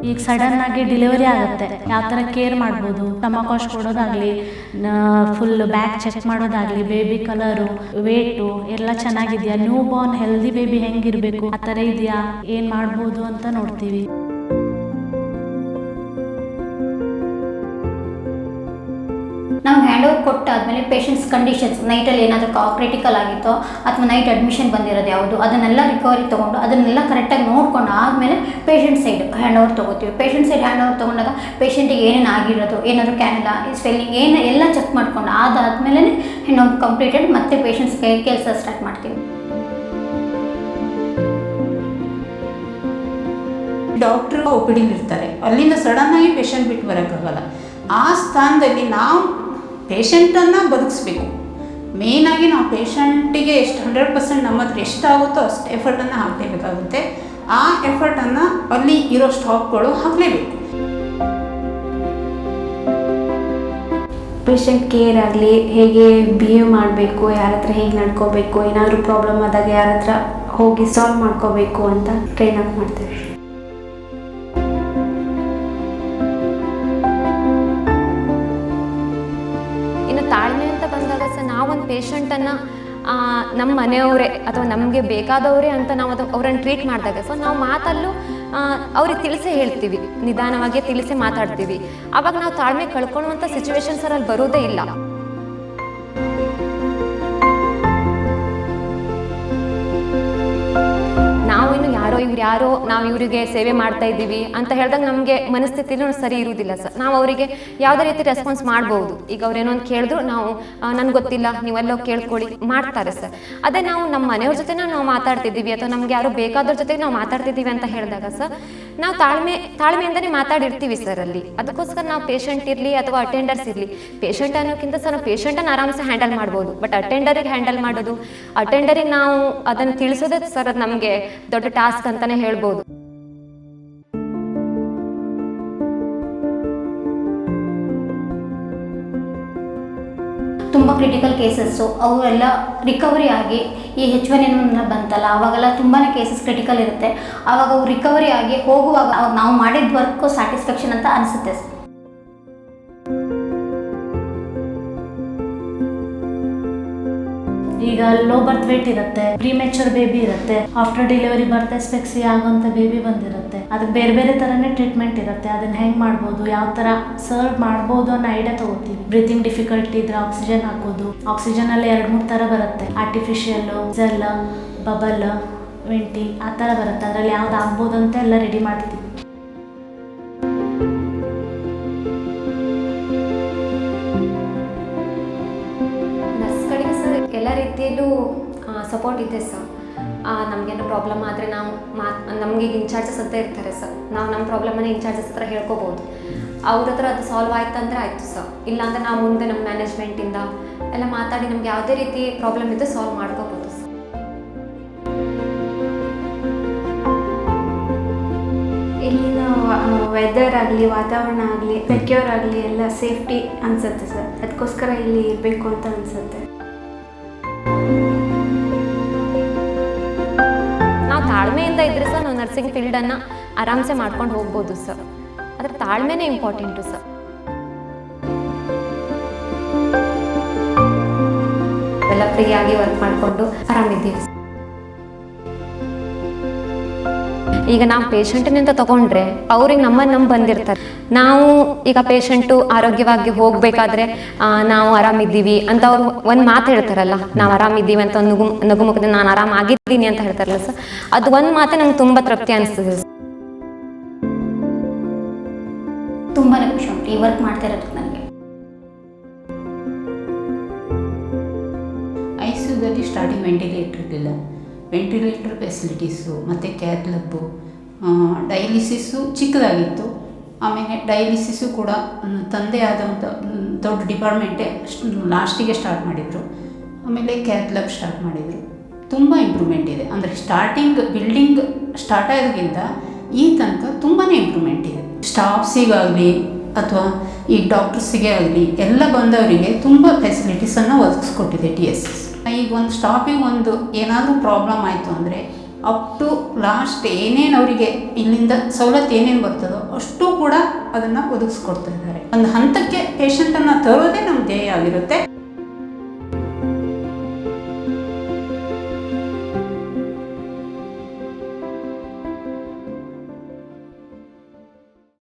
ಈಗ ಸಡನ್ ಆಗಿ ಡೆಲಿವರಿ ಆಗುತ್ತೆ, ಯಾವ ಥರ ಕೇರ್ ಮಾಡ್ಬೋದು, ಸ್ಟಮಕ್ ವಾಶ್ ಕೊಡೋದಾಗಲಿ, ಫುಲ್ ಬ್ಯಾಕ್ ಚೆಕ್ ಮಾಡೋದಾಗಲಿ, ಬೇಬಿ ಕಲರು, ವೇಟು ಎಲ್ಲ ಚೆನ್ನಾಗಿದೆಯಾ, ನ್ಯೂ ಬಾರ್ನ್ ಹೆಲ್ದಿ ಬೇಬಿ ಹೆಂಗಿರಬೇಕು ಆ ಥರ ಇದೆಯಾ, ಏನು ಮಾಡ್ಬೋದು ಅಂತ ನೋಡ್ತೀವಿ. ನಾವು ಹ್ಯಾಂಡ್ ಓವರ್ ಕೊಟ್ಟಾದ್ಮೇಲೆ ಪೇಷಂಟ್ಸ್ ಕಂಡೀಷನ್ಸ್ ನೈಟಲ್ಲಿ ಏನಾದರೂ ಕ್ರಿಟಿಕಲ್ ಆಗಿತ್ತೋ ಅಥವಾ ನೈಟ್ ಅಡ್ಮಿಷನ್ ಬಂದಿರೋದು ಯಾವುದು ಅದನ್ನೆಲ್ಲ ರಿಕವರಿ ತೊಗೊಂಡು ಅದನ್ನೆಲ್ಲ ಕರೆಕ್ಟಾಗಿ ನೋಡ್ಕೊಂಡು ಆದಮೇಲೆ ಪೇಷಂಟ್ ಸೈಡ್ ಹ್ಯಾಂಡ್ ಓವರ್ ತೊಗೋತೀವಿ. ಪೇಷಂಟ್ ಸೈಡ್ ಹ್ಯಾಂಡ್ ಓವರ್ ತೊಗೊಂಡಾಗ ಪೇಷಂಟಿಗೆ ಏನೇನು ಆಗಿರೋದು, ಏನಾದರೂ ಕ್ಯಾನಿಲಾ, ಸ್ವೆಲ್ಲಿಂಗ್ ಎಲ್ಲ ಚೆಕ್ ಮಾಡ್ಕೊಂಡು ಅದಾದಮೇಲೆ ಹ್ಯಾಂಡ್ ಓವರ್ ಕಂಪ್ಲೀಟೆಡ್ ಮತ್ತೆ ಪೇಷಂಟ್ಸ್ ಕೆಲಸ ಸ್ಟಾರ್ಟ್ ಮಾಡ್ತೀವಿ. ಡಾಕ್ಟ್ರು OPD ಇರ್ತಾರೆ, ಅಲ್ಲಿಂದ ಸಡನ್ನಾಗಿ ಪೇಷಂಟ್ ಬಿಟ್ಟು ಬರೋಕ್ಕಾಗಲ್ಲ. ಆ ಸ್ಥಾನದಲ್ಲಿ ನಾವು ಪೇಷಂಟನ್ನು ಬದುಕಿಸ್ಬೇಕು. ಮೇಯ್ನಾಗಿ ನಾವು ಪೇಷಂಟಿಗೆ ಎಷ್ಟು 100% ನಮ್ಮ ಹತ್ರ ಎಷ್ಟಾಗುತ್ತೋ ಅಷ್ಟು ಎಫರ್ಟನ್ನು ಹಾಕಲೇಬೇಕಾಗುತ್ತೆ. ಆ ಎಫರ್ಟನ್ನು ಅಲ್ಲಿ ಇರೋ ಸ್ಟಾಫ್ಗಳು ಹಾಕಲೇಬೇಕು. ಪೇಷಂಟ್ ಕೇರ್ ಆಗಲಿ, ಹೇಗೆ ಬಿಹೇವ್ ಮಾಡಬೇಕು, ಯಾರ ಹತ್ರ ಹೇಗೆ ನಡ್ಕೋಬೇಕು, ಏನಾದರೂ ಪ್ರಾಬ್ಲಮ್ ಆದಾಗ ಯಾರ ಹತ್ರ ಹೋಗಿ ಸಾಲ್ವ್ ಮಾಡ್ಕೋಬೇಕು ಅಂತ ಟ್ರೈನ್ ಅಪ್ ಮಾಡ್ತೇವೆ. ತಾಳ್ಮೆ ಅಂತ ಬಂದಾಗ ಸಹ ನಾವೊಂದು ಪೇಷಂಟನ್ನು ನಮ್ಮ ಮನೆಯವರೇ ಅಥವಾ ನಮಗೆ ಬೇಕಾದವರೇ ಅಂತ ನಾವು ಅವ್ರನ್ನ ಟ್ರೀಟ್ ಮಾಡಿದಾಗ ಸೊ ನಾವು ಮಾತಲ್ಲೂ ಅವ್ರಿಗೆ ತಿಳಿಸೇ ಹೇಳ್ತೀವಿ, ನಿಧಾನವಾಗಿ ತಿಳಿಸೇ ಮಾತಾಡ್ತೀವಿ. ಆವಾಗ ನಾವು ತಾಳ್ಮೆ ಕಳ್ಕೊಳ್ಳುವಂಥ ಸಿಚುವೇಶನ್ಸ್ ಅಲ್ಲಿ ಬರೋದೇ ಇಲ್ಲ. ನಾವು ಇನ್ನು ಯಾರೋ ನಾವು ಇವರಿಗೆ ಸೇವೆ ಮಾಡ್ತಾ ಇದ್ದೀವಿ ಅಂತ ಹೇಳಿದಾಗ ನಮಗೆ ಮನಸ್ಥಿತಿನೂ ಸರಿ ಇರುವುದಿಲ್ಲ ಸರ್. ನಾವು ಅವರಿಗೆ ಯಾವುದೇ ರೀತಿ ರೆಸ್ಪಾನ್ಸ್ ಮಾಡ್ಬೋದು. ಈಗ ಅವ್ರೇನೋ ಒಂದು ಕೇಳಿದ್ರು ನಾವು ನನಗೆ ಗೊತ್ತಿಲ್ಲ, ನೀವೆಲ್ಲೋ ಕೇಳ್ಕೊಳ್ಳಿ ಮಾಡ್ತಾರೆ ಸರ್. ಅದೇ ನಾವು ನಮ್ಮ ಮನೆಯವ್ರ ಜೊತೆ ನಾವು ಮಾತಾಡ್ತಿದ್ದೀವಿ ಅಥವಾ ನಮ್ಗೆ ಯಾರೋ ಬೇಕಾದ್ರ ಜೊತೆಗೆ ನಾವು ಮಾತಾಡ್ತಿದ್ದೀವಿ ಅಂತ ಹೇಳಿದಾಗ ಸರ್ ನಾವು ತಾಳ್ಮೆಯಿಂದನೇ ಮಾತಾಡಿರ್ತೀವಿ ಸರ್ ಅಲ್ಲಿ. ಅದಕ್ಕೋಸ್ಕರ ನಾವು ಪೇಷಂಟ್ ಇರಲಿ ಅಥವಾ ಅಟೆಂಡರ್ಸ್ ಇರಲಿ, ಪೇಷಂಟ್ ಅನ್ನೋಕ್ಕಿಂತ ಸರ್ ನಾವು ಪೇಷಂಟನ್ನು ಆರಾಮ್ಸೆ ಹ್ಯಾಂಡಲ್ ಮಾಡ್ಬೋದು. ಬಟ್ ಅಟೆಂಡರಿಗೆ ಹ್ಯಾಂಡಲ್ ಮಾಡೋದು, ಅಟೆಂಡರಿಗೆ ನಾವು ಅದನ್ನು ತಿಳಿಸೋದೇ ಸರ್ ಅದು ನಮಗೆ ದೊಡ್ಡ ಟಾಸ್ಕ್ ಅಂತಾನೆ ಹೇಳ್ಬೋದು. ತುಂಬ ಕ್ರಿಟಿಕಲ್ ಕೇಸಸ್ಸು ಅವೆಲ್ಲ ರಿಕವರಿ ಆಗಿ ಈ H1N1 ಬಂತಲ್ಲ ಆವಾಗೆಲ್ಲ ತುಂಬಾ ಕೇಸಸ್ ಕ್ರಿಟಿಕಲ್ ಇರುತ್ತೆ. ಆವಾಗ ಅವು ರಿಕವರಿ ಆಗಿ ಹೋಗುವಾಗ ನಾವು ಮಾಡಿದ ವರ್ಕು ಸ್ಯಾಟಿಸ್ಫ್ಯಾಕ್ಷನ್ ಅಂತ ಅನಿಸುತ್ತೆ ಸರ್. ಈಗ ಲೋ ಬರ್ತ್ ವೇಟ್ ಇರುತ್ತೆ, ಪ್ರಿಮೆಚೂರ್ ಬೇಬಿ ಇರುತ್ತೆ, ಆಫ್ಟರ್ ಡೆಲಿವರಿ ಬರ್ತ್ ಎಸ್ಪೆಕ್ಸಿ ಆಗೋಂಥ ಬೇಬಿ ಬಂದಿರುತ್ತೆ. ಅದಕ್ಕೆ ಬೇರೆ ಬೇರೆ ಥರನೇ ಟ್ರೀಟ್ಮೆಂಟ್ ಇರುತ್ತೆ. ಅದನ್ನ ಹೆಂಗೆ ಮಾಡ್ಬೋದು, ಯಾವ ಥರ ಸರ್ವ್ ಮಾಡ್ಬೋದು ಅನ್ನೋ ಐಡಿಯಾ ತೊಗೋತೀವಿ. ಬ್ರೀತಿಂಗ್ ಡಿಫಿಕಲ್ಟಿ ಇದ್ರೆ ಆಕ್ಸಿಜನ್ ಹಾಕೋದು. ಆಕ್ಸಿಜನ್ ಅಲ್ಲಿ 2-3 ಥರ ಬರುತ್ತೆ, ಆರ್ಟಿಫಿಷಿಯಲ್, ಜೆಲ್, ಬಬಲ್, ವೆಂಟಿ ಆ ಥರ ಬರುತ್ತೆ. ಅದರಲ್ಲಿ ಯಾವ್ದು ಆಗ್ಬೋದು ಅಂತ ಎಲ್ಲ ರೆಡಿ ಮಾಡ್ತೀವಿ. ಎಲ್ಲ ರೀತಿಯಲ್ಲೂ ಸಪೋರ್ಟ್ ಇದೆ ಸರ್. ನಮಗೇನೋ ಪ್ರಾಬ್ಲಮ್ ಆದರೆ ನಾವು ನಮಗೆ ಇನ್ಚಾರ್ಜಸ್ ಅಂತ ಇರ್ತಾರೆ ಸರ್. ನಾವು ನಮ್ಮ ಪ್ರಾಬ್ಲಮನ್ನು ಇನ್ಚಾರ್ಜಸ್ ಹತ್ರ ಹೇಳ್ಕೊಬೋದು. ಅವ್ರ ಹತ್ರ ಅದು ಸಾಲ್ವ್ ಆಯ್ತು ಅಂದರೆ ಆಯಿತು ಸರ್. ಇಲ್ಲಾಂದರೆ ನಾವು ಮುಂದೆ ನಮ್ಮ ಮ್ಯಾನೇಜ್ಮೆಂಟಿಂದ ಎಲ್ಲ ಮಾತಾಡಿ ನಮ್ಗೆ ಯಾವುದೇ ರೀತಿ ಪ್ರಾಬ್ಲಮ್ ಇದ್ದು ಸಾಲ್ವ್ ಮಾಡ್ಕೋಬೋದು ಸರ್. ಇಲ್ಲಿನ ವೆದರ್ ಆಗಲಿ, ವಾತಾವರಣ ಆಗಲಿ, ಸೆಕ್ಯೂರ್ ಆಗಲಿ ಎಲ್ಲ ಸೇಫ್ಟಿ ಅನಿಸುತ್ತೆ ಸರ್. ಅದಕ್ಕೋಸ್ಕರ ಇಲ್ಲಿ ಇರಬೇಕು ಅಂತ ಅನಿಸುತ್ತೆ. ನಾವು ತಾಳ್ಮೆಯಿಂದ ಇದ್ರೆ ಸರ್ ನಾವು ನರ್ಸಿಂಗ್ ಫೀಲ್ಡನ್ನು ಆರಾಮ್ಸೆ ಮಾಡ್ಕೊಂಡು ಹೋಗ್ಬೋದು ಸರ್. ಆದರೆ ತಾಳ್ಮೆನೇ ಇಂಪಾರ್ಟೆಂಟು ಸರ್. ಎಲ್ಲ ಫ್ರೀಯಾಗಿ ವರ್ಕ್ ಮಾಡಿಕೊಂಡು ಆರಾಮಿದ್ದೀವಿ. ಈಗ ನಾವು ಪೇಷಂಟಿನಿಂದ ತಗೊಂಡ್ರೆ ಅವ್ರಿಗೆ ನಮ್ಮನ್ನು ಬಂದಿರ್ತಾರೆ. ನಾವು ಈಗ ಪೇಷಂಟು ಆರೋಗ್ಯವಾಗಿ ಹೋಗಬೇಕಾದ್ರೆ ನಾವು ಆರಾಮಿದ್ದೀವಿ ಅಂತ ಅವ್ರು ಒಂದು ಮಾತು ಹೇಳ್ತಾರಲ್ಲ, ನಾವು ಆರಾಮಿದ್ದೀವಿ ಅಂತ ಒಂದು ನಗುಮುಖದಿಂದ ನಾನು ಆರಾಮಾಗಿದ್ದೀನಿ ಅಂತ ಹೇಳ್ತಾರಲ್ಲ ಸರ್, ಅದು ಒಂದು ಮಾತು ನಂಗೆ ತುಂಬ ತೃಪ್ತಿ ಅನಿಸ್ತದೆ. ತುಂಬಾ ಖುಷಿ ಉಂಟು ಈ ವರ್ಕ್ ಮಾಡ್ತಾ ಇರೋದಕ್ಕೆ ನನಗೆ. ICUದಲ್ಲಿ ಸ್ಟಾರ್ಟಿಂಗ್ ವೆಂಟಿಲೇಟರ್ ಇರಲಿಲ್ಲ. ವೆಂಟಿಲೇಟರ್ ಫೆಸಿಲಿಟೀಸು ಮತ್ತು ಕ್ಯಾತ್ ಲ್ಯಾಬು, ಡಯಾಲಿಸಿಸ್ಸು ಚಿಕ್ಕದಾಗಿತ್ತು. ಆಮೇಲೆ ಡಯಾಲಿಸಿಸ್ಸು ಕೂಡ ತಂದೆ ಆದಂಥ ದೊಡ್ಡ ಡಿಪಾರ್ಟ್ಮೆಂಟೇ ಲಾಸ್ಟಿಗೆ ಸ್ಟಾರ್ಟ್ ಮಾಡಿದರು. ಆಮೇಲೆ ಕ್ಯಾತ್ ಲ್ಯಾಬ್ ಸ್ಟಾರ್ಟ್ ಮಾಡಿದರು. ತುಂಬ ಇಂಪ್ರೂವ್ಮೆಂಟ್ ಇದೆ. ಅಂದರೆ ಸ್ಟಾರ್ಟಿಂಗ್ ಬಿಲ್ಡಿಂಗ್ ಸ್ಟಾರ್ಟ್ ಆಗೋದ್ರಿಂದ ಈ ತನಕ ತುಂಬಾ ಇಂಪ್ರೂವ್ಮೆಂಟ್ ಇದೆ. ಸ್ಟಾಫ್ಸಿಗಾಗಲಿ ಅಥವಾ ಈ ಡಾಕ್ಟರ್ಸಿಗೆ ಆಗಲಿ ಎಲ್ಲ ಬಂದವರಿಗೆ ತುಂಬ ಫೆಸಿಲಿಟೀಸನ್ನು ಒದಗಿಸ್ಕೊಟ್ಟಿದೆ TSS. ಈಗ ಒಂದು ಸ್ಟಾಫಿಗೆ ಒಂದು ಏನಾದರೂ ಪ್ರಾಬ್ಲಮ್ ಆಯಿತು ಅಂದರೆ ಅಪ್ ಟು ಲಾಸ್ಟ್ ಏನೇನು ಅವರಿಗೆ ಇಲ್ಲಿಂದ ಸವಲತ್ತು ಏನೇನು ಬರ್ತದೋ ಅಷ್ಟು ಕೂಡ ಅದನ್ನು ಒದಗಿಸ್ಕೊಡ್ತಾ ಇದ್ದಾರೆ. ಒಂದು ಹಂತಕ್ಕೆ ಪೇಷಂಟನ್ನು ತರೋದೇ ನಮ್ಮ ಧ್ಯೇಯ ಆಗಿರುತ್ತೆ.